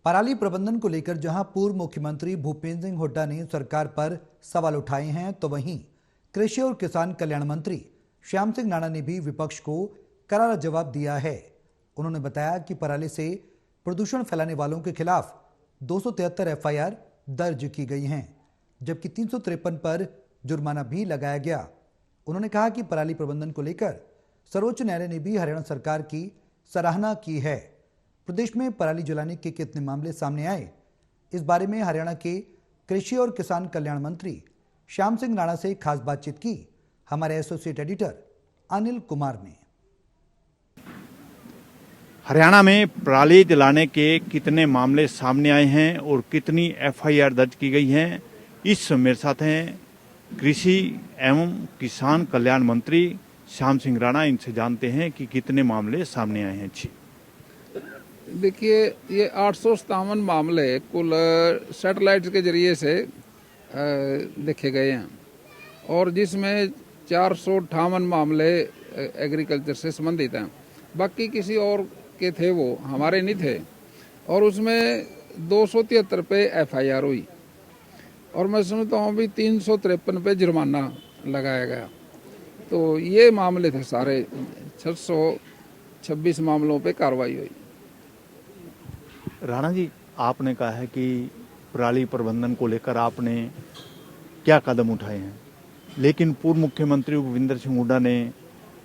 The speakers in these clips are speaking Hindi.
पराली प्रबंधन को लेकर जहां पूर्व मुख्यमंत्री भूपेंद्र सिंह हुड्डा ने सरकार पर सवाल उठाए हैं, तो वहीं कृषि और किसान कल्याण मंत्री श्याम सिंह राणा ने भी विपक्ष को करारा जवाब दिया है। उन्होंने बताया कि पराली से प्रदूषण फैलाने वालों के खिलाफ 273 एफआईआर दर्ज की गई हैं, जबकि 353 पर जुर्माना भी लगाया गया। उन्होंने कहा कि पराली प्रबंधन को लेकर सर्वोच्च न्यायालय ने भी हरियाणा सरकार की सराहना की है। प्रदेश में पराली जलाने के कितने मामले सामने आए, इस बारे में हरियाणा के कृषि और किसान कल्याण मंत्री श्याम सिंह राणा से खास बातचीत की हमारे एसोसिएट एडिटर अनिल कुमार ने। हरियाणा में पराली जलाने के कितने मामले सामने आए हैं और कितनी एफआईआर दर्ज की गई हैं, इस मेरे साथ हैं कृषि एवं किसान कल्याण मंत्री श्याम सिंह राणा। इनसे जानते हैं कि कितने मामले सामने आए हैं। जी देखिए, ये 857 मामले कुल सैटेलाइट के जरिए से देखे गए हैं और जिसमें 458 मामले एग्रीकल्चर से संबंधित हैं। बाकी किसी और के थे, वो हमारे नहीं थे। और उसमें 273 पे एफआईआर हुई और मैं समझता हूँ भी 353 पे जुर्माना लगाया गया। तो ये मामले थे सारे। 626 मामलों पे कार्रवाई हुई। राणा जी, आपने कहा है कि पराली प्रबंधन को लेकर आपने क्या कदम उठाए हैं, लेकिन पूर्व मुख्यमंत्री भूपेंद्र सिंह हुड्डा ने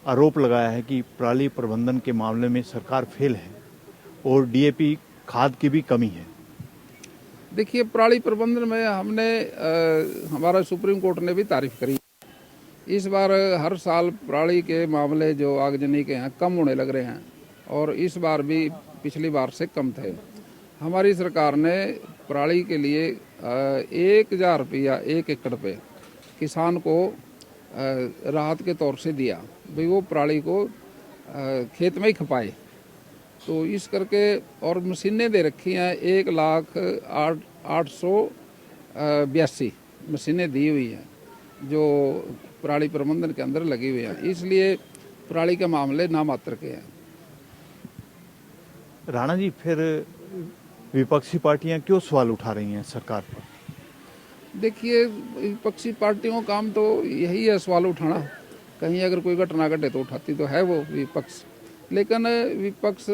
आरोप लगाया है कि पराली प्रबंधन के मामले में सरकार फेल है और डीएपी खाद की भी कमी है। देखिए, पराली प्रबंधन में हमारा सुप्रीम कोर्ट ने भी तारीफ करी। इस बार हर साल पराली के मामले जो आगजनी के हैं कम होने लग रहे हैं और इस बार भी पिछली बार से कम थे। हमारी सरकार ने पराली के लिए 1000 रुपया 1 एकड़ पे किसान को राहत के तौर से दिया, भाई वो पराली को खेत में ही खपाए। तो इस करके और मशीनें दे रखी हैं 1,0882 मशीनें दी हुई हैं जो पराली प्रबंधन के अंदर लगी हुई हैं। इसलिए पराली के मामले नामात्र के हैं। राणा जी, फिर विपक्षी पार्टियां क्यों सवाल उठा रही हैं सरकार पर? देखिए, विपक्षी पार्टियों का काम तो यही है सवाल उठाना। कहीं अगर कोई घटना घटे तो उठाती तो है वो विपक्ष, लेकिन विपक्ष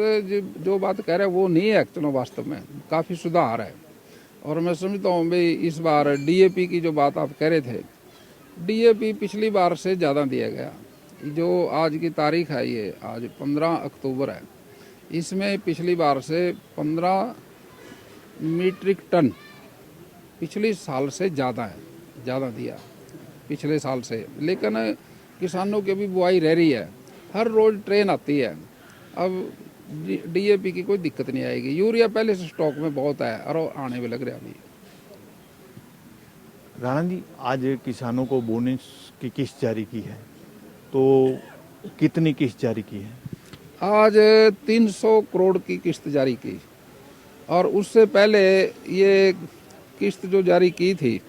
जो बात कह रहा है वो नहीं है एक्चुअल वास्तव में। काफ़ी सुधार है और मैं समझता हूँ भाई इस बार डीएपी की जो बात आप कह रहे थे, डीएपी पिछली बार से ज़्यादा दिया गया। जो आज की तारीख है, ये आज 15 अक्टूबर है, इसमें पिछली बार से 15 मीट्रिक टन पिछले साल से ज़्यादा दिया पिछले साल से। लेकिन किसानों की भी बुआई रह रही है, हर रोज़ ट्रेन आती है। अब डीएपी की कोई दिक्कत नहीं आएगी। यूरिया पहले से स्टॉक में बहुत है और आने में लग रहा अभी। राणा जी, आज किसानों को बोनस की किस्त जारी की है, तो कितनी किस्त जारी की है? आज 300 करोड़ की किस्त जारी की और उससे पहले ये किस्त जो जारी की थी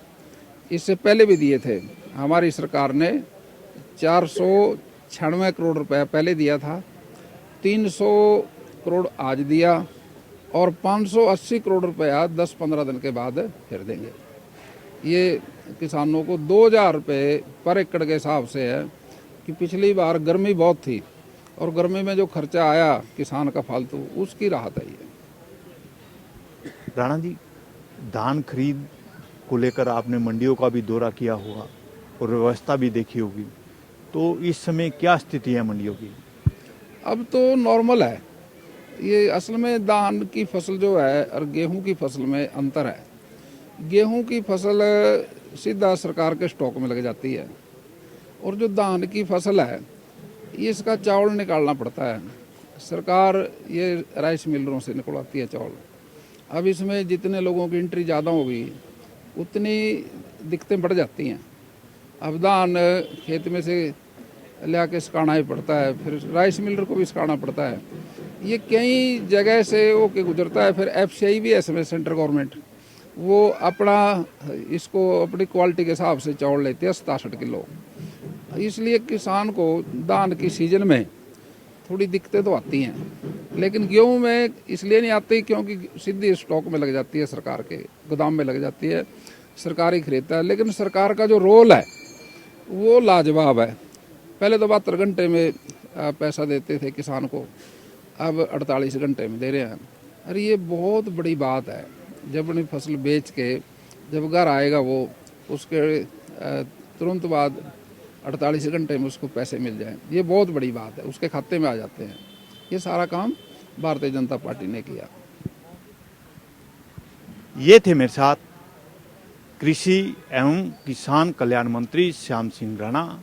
इससे पहले भी दिए थे। हमारी सरकार ने 496 करोड़ रुपए पहले दिया था, 300 करोड़ आज दिया और 580 करोड़ रुपया 10-15 दिन के बाद फिर देंगे। ये किसानों को 2000 रुपये पर एकड़ के हिसाब से है कि पिछली बार गर्मी बहुत थी और गर्मी में जो खर्चा आया किसान का फालतू, उसकी राहत आई है। राणा जी, धान खरीद को लेकर आपने मंडियों का भी दौरा किया होगा और व्यवस्था भी देखी होगी, तो इस समय क्या स्थिति है मंडियों की? अब तो नॉर्मल है। ये असल में धान की फसल जो है और गेहूं की फसल में अंतर है। गेहूं की फसल सीधा सरकार के स्टॉक में लग जाती है और जो धान की फसल है ये इसका चावल निकालना पड़ता है। सरकार ये राइस मिलरों से निकलवाती है चावल। अब इसमें जितने लोगों की एंट्री ज़्यादा होगी उतनी दिक्कतें बढ़ जाती हैं। अब धान खेत में से ले आके सुखाना ही पड़ता है, फिर राइस मिलर को भी सुखाना पड़ता है। ये कई जगह से होके गुजरता है। फिर एफसीआई भी है इसमें, सेंट्रल गवर्नमेंट, वो अपना इसको अपनी क्वालिटी के हिसाब से चावल लेते हैं 67 किलो। इसलिए किसान को धान की सीजन में थोड़ी दिक्कतें तो आती हैं, लेकिन गेहूं में इसलिए नहीं आती क्योंकि सीधी स्टॉक में लग जाती है, सरकार के गोदाम में लग जाती है, सरकार ही खरीदता है। लेकिन सरकार का जो रोल है वो लाजवाब है। पहले तो 72 घंटे में पैसा देते थे किसान को, अब 48 घंटे में दे रहे हैं। अरे ये बहुत बड़ी बात है। जब अपनी फसल बेच के जब घर आएगा वो, उसके तुरंत बाद 48 घंटे में उसको पैसे मिल जाएं, ये बहुत बड़ी बात है, उसके खाते में आ जाते हैं। ये सारा काम भारतीय जनता पार्टी ने किया। ये थे मेरे साथ कृषि एवं किसान कल्याण मंत्री श्याम सिंह राणा।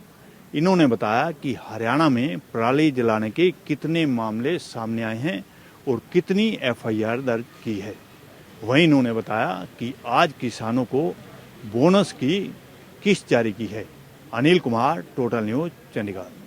इन्होंने बताया कि हरियाणा में पराली जलाने के कितने मामले सामने आए हैं और कितनी एफआईआर दर्ज की है। वहीं इन्होंने बताया कि आज किसानों को बोनस की किस्त जारी की है। Anil Kumar, total news, Chandigarh.